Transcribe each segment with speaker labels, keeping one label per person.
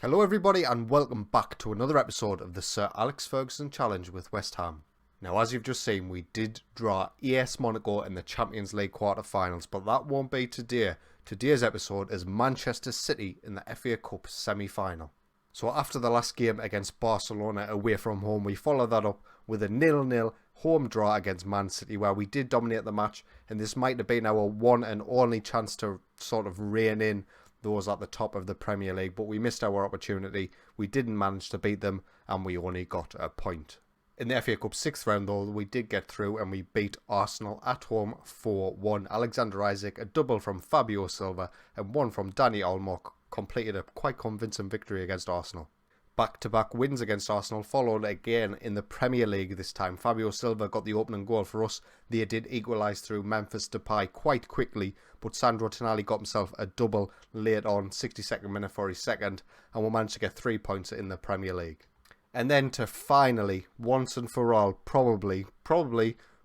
Speaker 1: Hello everybody and welcome back to another episode of the Sir Alex Ferguson Challenge with West Ham. Now, as you've just seen, we did draw AS Monaco in the Champions League quarter-finals, but that won't be today. Today's episode is Manchester City in the FA Cup semi-final. So after the last game against Barcelona away from home, we followed that up with a 0-0 home draw against Man City, where we did dominate the match, and this might have been our one and only chance to sort of rein in those at the top of the Premier League, but we missed our opportunity. We didn't manage to beat them, and we only got a point. In the FA Cup 6th round, though, we did get through, and we beat Arsenal at home 4-1. Alexander Isak, a double from Fabio Silva, and one from Dani Olmo, completed a quite convincing victory against Arsenal. Back-to-back wins against Arsenal followed again in the Premier League this time. Fabio Silva got the opening goal for us. They did equalise through Memphis Depay quite quickly, but Sandro Tonali got himself a double late on, 62nd minute for his second, and we managed to get 3 points in the Premier League. And then to finally, once and for all, probably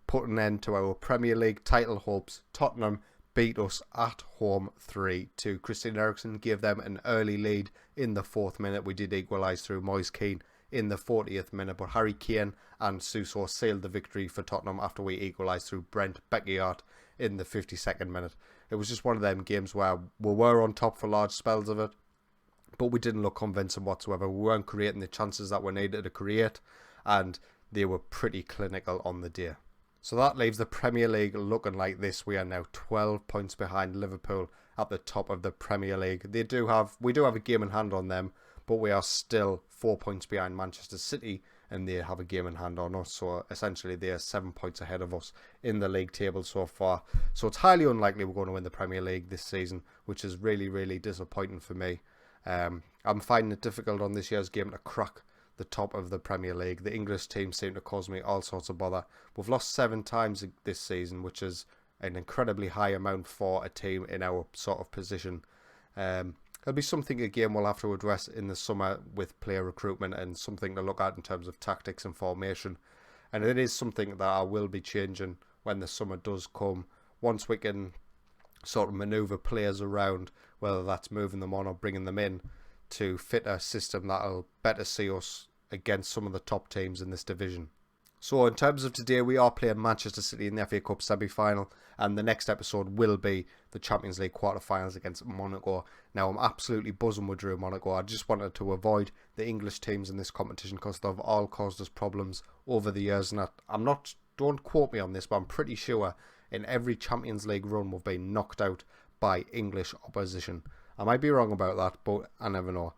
Speaker 1: put an end to our Premier League title hopes, Tottenham beat us at home 3-2. Christian Eriksen gave them an early lead in the 4th minute. We did equalise through Moise Kean in the 40th minute, but Harry Kane and Suso sealed the victory for Tottenham after we equalised through Brent Beckiart in the 52nd minute. It was just one of them games where we were on top for large spells of it, but we didn't look convincing whatsoever. We weren't creating the chances that we needed to create, and they were pretty clinical on the day. So that leaves the Premier League looking like this. We are now 12 points behind Liverpool at the top of the Premier League. We do have a game in hand on them, but we are still 4 points behind Manchester City, and they have a game in hand on us. So essentially they are 7 points ahead of us in the league table so far. So it's highly unlikely we're going to win the Premier League this season, which is really, really disappointing for me. I'm finding it difficult on this year's game to crack the top of the Premier League. The English teams seem to cause me all sorts of bother. We've lost 7 times this season, which is an incredibly high amount for a team in our sort of position. It'll be something again we'll have to address in the summer with player recruitment and something to look at in terms of tactics and formation. And it is something that I will be changing when the summer does come. Once we can sort of manoeuvre players around, whether that's moving them on or bringing them in, to fit a system that'll better see us against some of the top teams in this division. So in terms of today, we are playing Manchester City in the FA Cup semi-final, and the next episode will be the Champions League quarter-finals against Monaco. Now, I'm absolutely buzzing with Drew Monaco. I just wanted to avoid the English teams in this competition because they've all caused us problems over the years, and don't quote me on this, but I'm pretty sure in every Champions League run we've been knocked out by English opposition. I might be wrong about that, but I never know.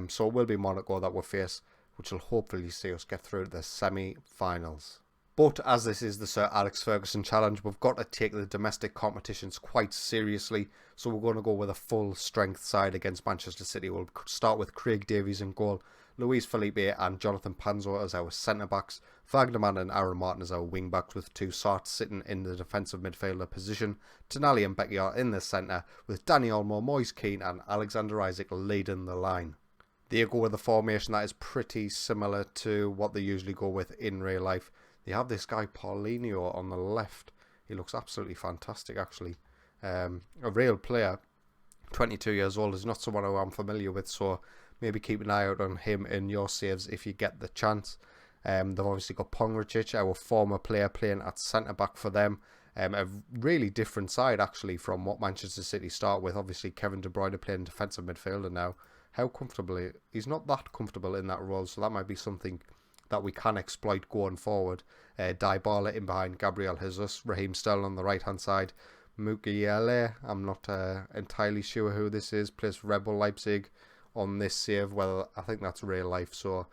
Speaker 1: So it will be Monaco that we'll face, which will hopefully see us get through to the semi-finals. But as this is the Sir Alex Ferguson Challenge, we've got to take the domestic competitions quite seriously. So we're going to go with a full strength side against Manchester City. We'll start with Craig Davies in goal, Luis Felipe and Jonathan Panzo as our centre-backs, Wagnerman and Aaron Martin as our wing-backs, with two Sarts sitting in the defensive midfielder position, Tonali and Beckiart in the centre, with Dani Olmo, Moise Kean and Alexander Isak leading the line. They go with a formation that is pretty similar to what they usually go with in real life. They have this guy Paulinho on the left. He looks absolutely fantastic, actually. A real player, 22 years old, is not someone who I'm familiar with, so maybe keep an eye out on him in your saves if you get the chance. They've obviously got Pongracic, our former player, playing at centre-back for them. A really different side, actually, from what Manchester City start with. Obviously, Kevin De Bruyne playing defensive midfielder now. How comfortable he's not that comfortable in that role, so that might be something that we can exploit going forward. Dybala in behind Gabriel Jesus, Raheem Sterling on the right-hand side. Mukiele, I'm not entirely sure who this is, plays for Red Bull Leipzig on this save. Well, I think that's real life, so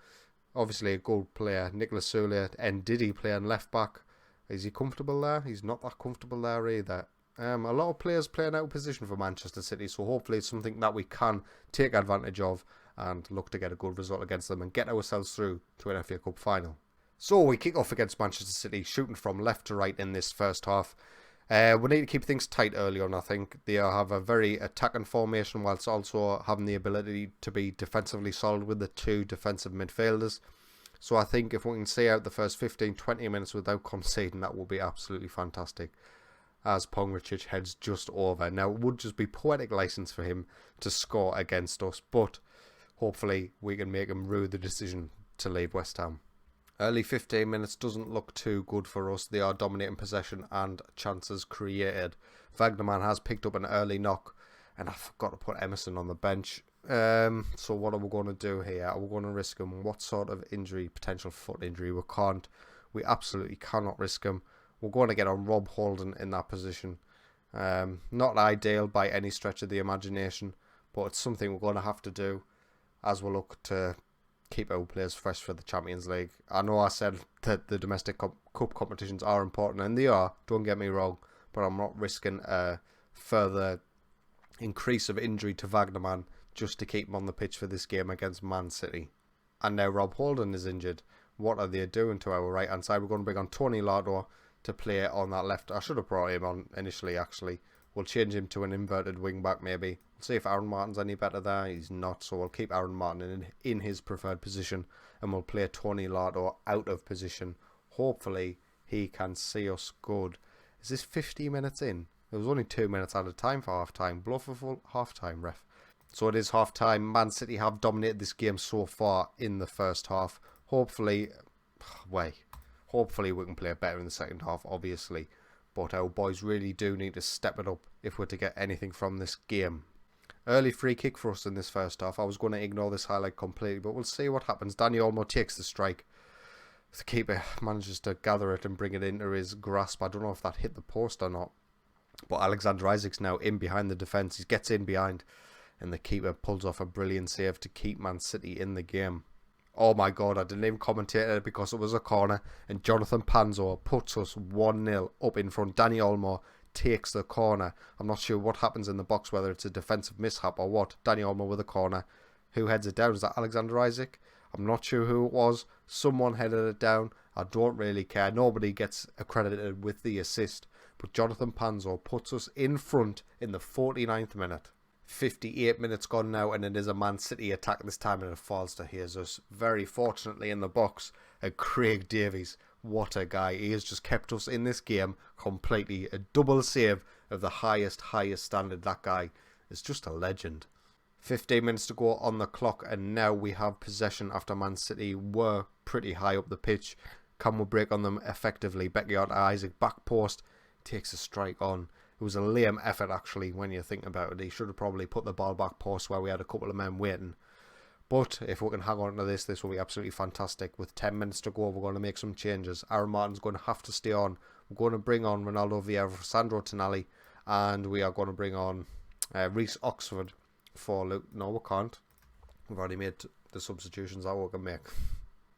Speaker 1: obviously a good player. Nicolas Sule and Didi playing left back. Is he comfortable there? He's not that comfortable there either. A lot of players playing out of position for Manchester City, so hopefully it's something that we can take advantage of and look to get a good result against them and get ourselves through to an FA Cup final. So we kick off against Manchester City, shooting from left to right in this first half. We need to keep things tight early on, I think. They have a very attacking formation whilst also having the ability to be defensively solid with the two defensive midfielders. So I think if we can stay out the first 15-20 minutes without conceding, that will be absolutely fantastic. As Pongracic heads just over. Now, it would just be poetic license for him to score against us, but hopefully we can make him rue the decision to leave West Ham. Early 15 minutes doesn't look too good for us. They are dominating possession and chances created. Wagnerman has picked up an early knock, and I forgot to put Emerson on the bench. So what are we going to do here? Are we going to risk him? What sort of injury? Potential foot injury? We can't. We absolutely cannot risk him. We're going to get on Rob Holden in that position. Not ideal by any stretch of the imagination, but it's something we're going to have to do as we look to keep our players fresh for the Champions League. I know I said that the domestic cup competitions are important, and they are, don't get me wrong, but I'm not risking a further increase of injury to Wagnerman just to keep him on the pitch for this game against Man City. And now Rob Holden is injured. What are they doing to our right hand side? We're going to bring on Tony Lardo to play on that left. I should have brought him on initially, actually. We'll change him to an inverted wing back maybe. We'll see if Aaron Martin's any better there. He's not, so we'll keep Aaron Martin in his preferred position, and we'll play Tony Lardo out of position. Hopefully he can see us good. Is this 50 minutes in? It was only 2 minutes at a time for half time. Blow for full half time, ref. So it is half time. Man City have dominated this game so far in the first half. Hopefully we can play better in the second half, obviously. But our boys really do need to step it up if we're to get anything from this game. Early free kick for us in this first half. I was going to ignore this highlight completely, but we'll see what happens. Danny Olmo takes the strike. The keeper manages to gather it and bring it into his grasp. I don't know if that hit the post or not. But Alexander Isak's now in behind the defence. He gets in behind, and the keeper pulls off a brilliant save to keep Man City in the game. Oh my god, I didn't even commentate it because it was a corner, and Jonathan Panzo puts us 1-0 up in front. Danny Olmo takes the corner. I'm not sure what happens in the box, whether it's a defensive mishap or what. Danny Olmo with a corner. Who heads it down? Is that Alexander Isak? I'm not sure who it was. Someone headed it down. I don't really care. Nobody gets accredited with the assist. But Jonathan Panzo puts us in front in the 49th minute. 58 minutes gone now, and it is a Man City attack this time, and it falls to Jesus. Very fortunately in the box, Craig Davies. What a guy. He has just kept us in this game completely. A double save of the highest standard. That guy is just a legend. 15 minutes to go on the clock, and now we have possession after Man City were pretty high up the pitch. Can we break on them effectively? Beckyard Isaac back post takes a strike on. It was a lame effort, actually, when you think about it. He should have probably put the ball back post where we had a couple of men waiting. But if we can hang on to this will be absolutely fantastic. With 10 minutes to go, we're going to make some changes. Aaron Martin's going to have to stay on. We're going to bring on Ronaldo Vieira, Sandro Tonali, and we are going to bring on Reece Oxford for Luke. No, we can't. We've already made the substitutions that we can make.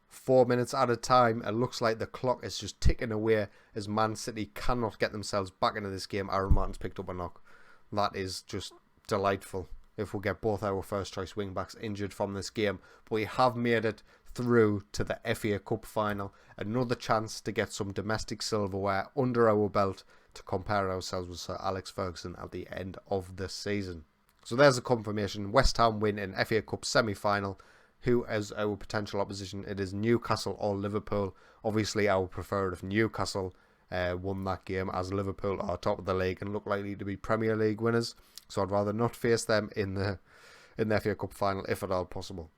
Speaker 1: 4 minutes at a time. It looks like the clock is just ticking away as Man City cannot get themselves back into this game. Aaron Martin's picked up a knock. That is just delightful if we get both our first choice wing backs injured from this game. But we have made it through to the FA Cup final. Another chance to get some domestic silverware under our belt to compare ourselves with Sir Alex Ferguson at the end of the season. So there's a confirmation. West Ham win in FA Cup semi-final. Who is our potential opposition? It is Newcastle or Liverpool. Obviously, I would prefer if Newcastle won that game, as Liverpool are top of the league and look likely to be Premier League winners. So I'd rather not face them in the FA Cup final, if at all possible.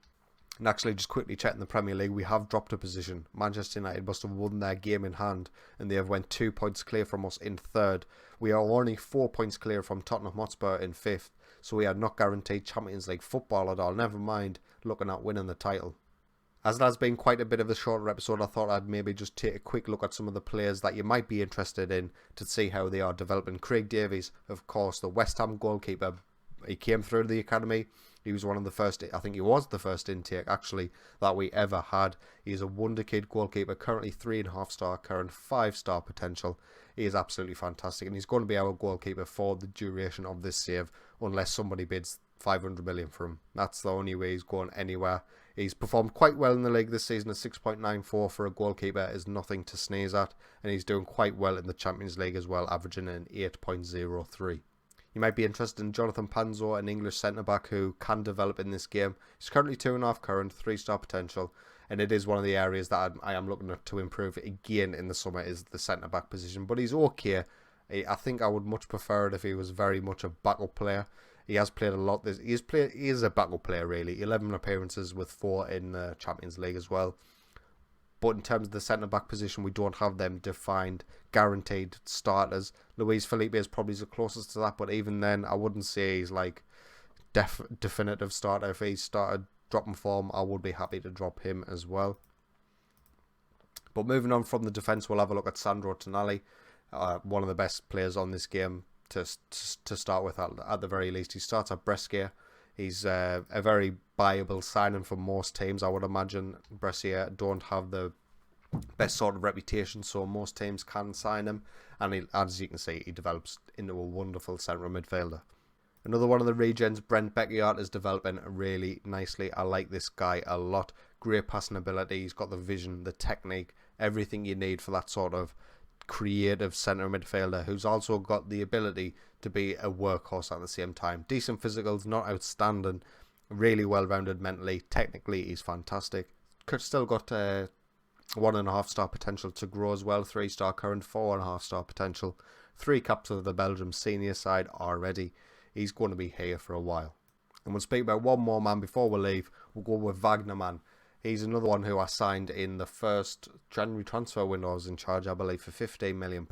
Speaker 1: And actually, just quickly checking the Premier League, we have dropped a position. Manchester United must have won their game in hand, and they have went 2 points clear from us in third. We are only 4 points clear from Tottenham Hotspur in fifth, so we are not guaranteed Champions League football at all. Never mind looking at winning the title. As it has been quite a bit of a shorter episode, I thought I'd maybe just take a quick look at some of the players that you might be interested in to see how they are developing. Craig Davies, of course, the West Ham goalkeeper. He came through the academy. He was one of the first, I think he was the first intake actually that we ever had. He's a wonder kid goalkeeper, currently 3.5 star, current 5-star potential. He is absolutely fantastic, and he's going to be our goalkeeper for the duration of this save unless somebody bids 500 million for him. That's the only way he's going anywhere. He's performed quite well in the league this season. A 6.94 for a goalkeeper is nothing to sneeze at, and he's doing quite well in the Champions League as well, averaging an 8.03. You might be interested in Jonathan Panzo, an English centre-back who can develop in this game. He's currently 2.5 current, 3-star potential, and it is one of the areas that I am looking to improve again in the summer is the centre-back position. But he's okay. I think I would much prefer it if he was very much a backup player. He has played a lot. He is a backup player really. 11 appearances with 4 in the Champions League as well. But in terms of the centre-back position, we don't have them defined, guaranteed starters. Luis Felipe is probably the closest to that, but even then, I wouldn't say he's like definitive starter. If he started dropping form, I would be happy to drop him as well. But moving on from the defence, we'll have a look at Sandro Tonali, one of the best players on this game to start with at the very least. He starts at Brescia. He's a very buyable signing for most teams. I would imagine Brescia don't have the best sort of reputation, so most teams can sign him. And as you can see, he develops into a wonderful central midfielder. Another one of the regens, Brent Beckiart, is developing really nicely. I like this guy a lot. Great passing ability. He's got the vision, the technique, everything you need for that sort of creative centre midfielder who's also got the ability to be a workhorse at the same time. Decent physicals, not outstanding, really well rounded mentally. Technically he's fantastic. Still got 1.5 star potential to grow as well. 3-star current, 4.5 star potential. 3 caps of the Belgium senior side already. He's going to be here for a while. And we'll speak about one more man before we leave. We'll go with Wagnerman. He's another one who I signed in the first January transfer window I was in charge, I believe, for £15 million.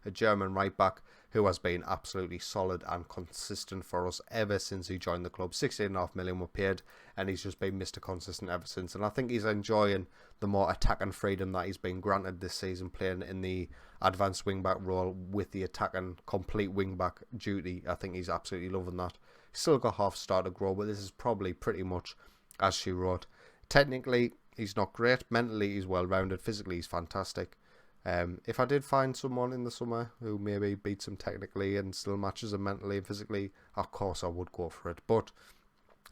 Speaker 1: A German right back who has been absolutely solid and consistent for us ever since he joined the club. 16.5 million were paid, and he's just been Mr. Consistent ever since. And I think he's enjoying the more attacking freedom that he's been granted this season, playing in the advanced wing-back role with the attacking complete wing-back duty. I think he's absolutely loving that. He's still got half a star to grow, but this is probably pretty much as she wrote. Technically, he's not great. Mentally, he's well-rounded. Physically, he's fantastic. If I did find someone in the summer who maybe beats him technically and still matches him mentally and physically, of course I would go for it. But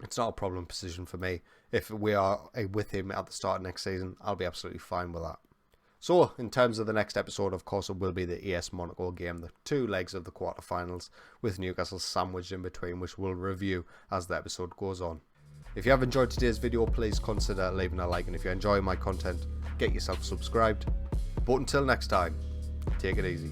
Speaker 1: it's not a problem position for me. If we are with him at the start of next season, I'll be absolutely fine with that. So, in terms of the next episode, of course, it will be the AS Monaco game, the 2 legs of the quarterfinals, with Newcastle sandwiched in between, which we'll review as the episode goes on. If you have enjoyed today's video, please consider leaving a like, and if you enjoy my content, get yourself subscribed. But until next time, take it easy.